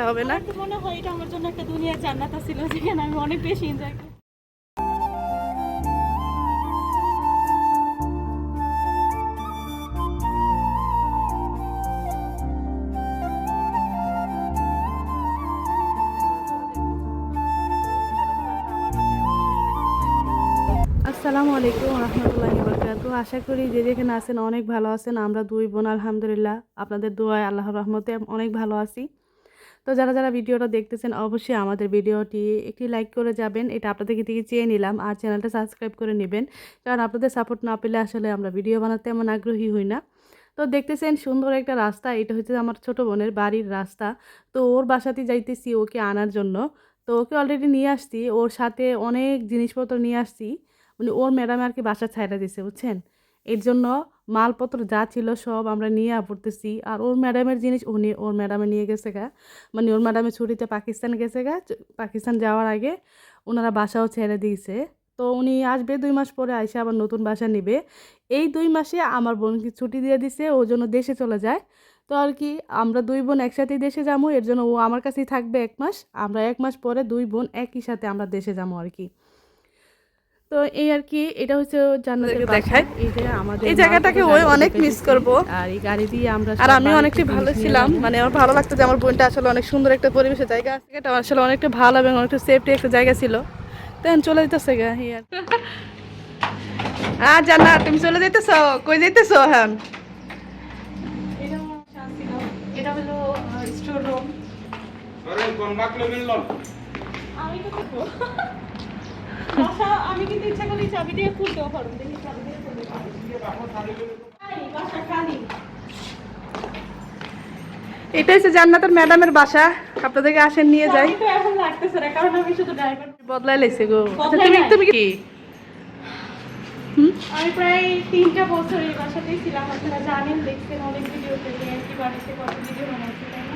হবে না। আমার মনে হয় এটা আমার জন্য একটা দুনিয়া জান্নাত ছিল, যেখানে আমি অনেক বেশি এনজয় করি। আসসালামু আলাইকুম রহমতুল্লাহি বারাকাতু। আশা করি যে যেখানে আছেন অনেক ভালো আছেন। আমরা দুই বোন আলহামদুলিল্লাহ আপনাদের দোয়ায় আল্লাহর রহমতে অনেক ভালো আছি। তো যারা যারা ভিডিওটা দেখতেছেন অবশ্যই আমাদের ভিডিওটি একটি লাইক করে যাবেন, এটা আপনাদের থেকে চেয়ে নিলাম। আর চ্যানেলটা সাবস্ক্রাইব করে নেবেন, কারণ আপনাদের সাপোর্ট না পেলে আসলে আমরা ভিডিও বানাতে এমন আগ্রহী হই না। তো দেখতেছেন সুন্দর একটা রাস্তা, এটা হচ্ছে আমার ছোট বোনের বাড়ির রাস্তা। তো ওর বাসাতে যাইতেছি ওকে আনার জন্য। তো ওকে অলরেডি নিয়ে আসছি, ওর সাথে অনেক জিনিসপত্র নিয়ে আসছি। মানে ওর ম্যাডাম আর কি বাসা ছাইড়া দিছে বুঝছেন। এর জন্য মালপত্র যা ছিল সব আমরা নিয়ে পড়তেছি। আর ওর ম্যাডামের জিনিস উনি ওর ম্যাডামে নিয়ে গেছে গা। মানে ওর ম্যাডামের ছুটিতে পাকিস্তান গেছে গা। পাকিস্তান যাওয়ার আগে ওনারা বাসাও ছেড়ে দিয়েছে। তো উনি আসবে 2 মাস পরে, আইসে আবার নতুন বাসা নিবে। এই 2 মাসে আমার বোনকে ছুটি দিয়ে দিছে, ওর জন্য দেশে চলে যায়। তো আর কি আমরা দুই বোন একসাথেই দেশে যাবো, এর জন্য ও আমার কাছেই থাকবে 1 মাস। আমরা 1 মাস পরে দুই বোন একই সাথে আমরা দেশে যাবো আর কি। তো এই আর কি, এটা হচ্ছে জান্নাতের দেখায়। এই যে আমাদের এই জায়গাটাকে ওই অনেক মিস করব। আর এই গাড়ি দিয়ে আমরা আর আমি অনেকটাই ভালো ছিলাম, মানে আমার ভালো লাগতো যে আমার বোনটা আসলে অনেক সুন্দর একটা পরিবেশের জায়গা আছে, এটা আসলে অনেকটা ভালো এবং অনেকটা সেফটি একটা জায়গা ছিল। তখন চলে যেতেছে গা হিয়ার। জান্নাত তুমি চলে যেতেছো, কই যেতেছো? হ্যাঁ এটা হলো স্টোর রুম। আমি তো করবো আমি কিন্তু ইচ্ছা করলে চাবি দিয়ে খুলতেও পারবো। দেখি চাবি দিয়ে খুলতে বাসা খালি। এটা হচ্ছে জান্নাতের ম্যাডামের বাসা, আপনাদেরকে আসেন নিয়ে যাই। তো এখন লাগতেছে না, কারণ আমি শুধু ড্রাইভার বদলাই লাইছে গো। তুমি তুমি কি আমি প্রায় 3টা বছর এই বাসাতেই ছিলাম। আপনারা জানেন, দেখছেন অনেক ভিডিওতে যে কি বাড়িতে কত ভিডিও বানাচ্ছি, তাই না?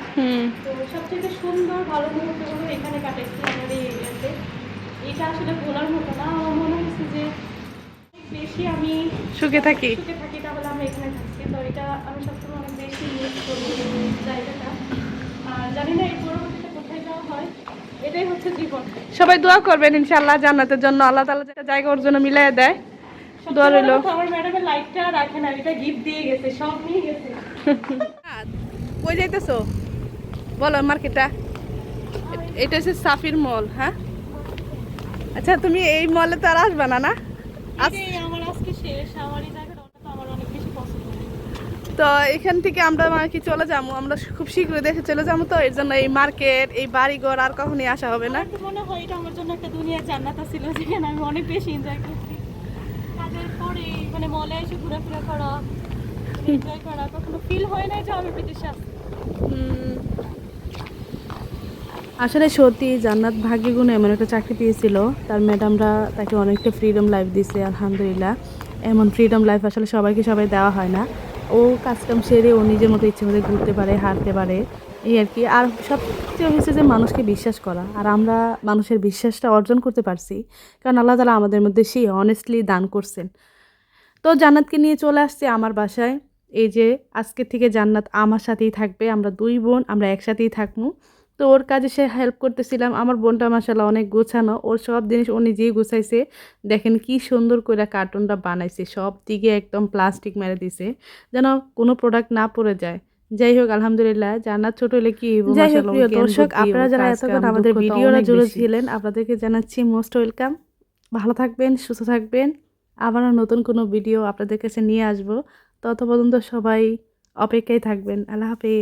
তো সবচেয়ে সুন্দর ভালো মুহূর্তগুলো এখানে কাটাচ্ছি আমাদের এই এরিয়াতে। এটা আসলে ভোলার মতো না। আমার মনে হচ্ছে যে বেশি আমি সুখে থাকি তাহলে আমরা এখানে থাকছি। তো এটা আমি সবসময় অনেক বেশি মিস করি এই জায়গাটা। আর জানি না এই পরবর্তীতে কোথায় যাওয়া হয়, এটাই হচ্ছে জীবন। সবাই দোয়া করবেন ইনশাআল্লাহ জান্নাতের জন্য, আল্লাহ তাআলা যেটা জায়গা ওর জন্য মিলাই দেয়। দোয়া রইল। আমার ম্যাডামের লাইটটা রাখে না, এটা গিফট দিয়ে গেছে, সব নিয়ে গেছে। কই যাইতেছো বলো? মার্কেটটা এটা হচ্ছে সাফির মল। হ্যাঁ আচ্ছা, তুমি এই মলে তো আর আসবা না? না আমার আজকে শেষ। আমার এই জায়গাটা আমার অনেক বেশি পছন্দ। তো এখান থেকে আমরা আর কি চলে যাবো, আমরা খুব শীঘ্রই দেশে চলে যাবো। তো এর জন্য এই মার্কেট, এই বাড়িঘর আর কখনই আসা হবে না। আমার মনে হয় এটা আমার জন্য একটা দুনিয়া জান্নাত ছিল, যেখানে আমি অনেক বেশি এনজয় করছি। কাজের পরে মানে মলে এসে ঘোরাফেরা করা, এনজয় করা, কখনো ফিল হয় না যে আমি বিদেশে আসছি। আসলে সত্যি জান্নাত ভাগ্যে গুণে এমন একটা চাকরি পেয়েছিল, তার ম্যাডামরা তাকে অনেকটা ফ্রিডম লাইফ দিছে আলহামদুলিল্লাহ। এমন ফ্রিডম লাইফ আসলে সবাই দেওয়া হয় না। ও কাজকাম সেরে ও নিজের মতো ইচ্ছে মতো ঘুরতে পারে, হাঁটতে পারে, এই আর কি। আর সবচেয়ে হচ্ছে যে মানুষকে বিশ্বাস করা, আর আমরা মানুষের বিশ্বাসটা অর্জন করতে পারছি, কারণ আল্লাহ তাআলা আমাদের মধ্যে সেই অনেস্টলি দান করছেন। তো জান্নাতকে নিয়ে চলে আসছে আমার বাসায়। এই যে আজকে থেকে জান্নাত আমার সাথেই থাকবে, আমরা দুই বোন আমরা একসাথেই থাকবো। তো ওর কাজে সে হেল্প করতেছিলাম। আমার বোনটা মাশাআল্লাহ অনেক গোছানো, ওর সব জিনিস ও নিজেই গুছাইছে। দেখেন কি সুন্দর করে কার্টুনটা বানাইছে, সব দিকে একদম প্লাস্টিক মেরে দিছে যেন কোনো প্রোডাক্ট না পড়ে যায়। যাই হোক আলহামদুলিল্লাহ, জান্নাত ছোট হলে কি যাই হোক। প্রিয় দর্শক, আপনারা যারা এতক্ষণ আমাদের ভিডিওটা জুড়ে ছিলেন আপনাদেরকে জানাচ্ছি মোস্ট ওয়েলকাম। ভালো থাকবেন, সুস্থ থাকবেন। আবারও নতুন কোনো ভিডিও আপনাদের কাছে নিয়ে আসবো। তত পর্যন্ত সবাই অপেক্ষায় থাকবেন। আল্লাহ হাফেজ।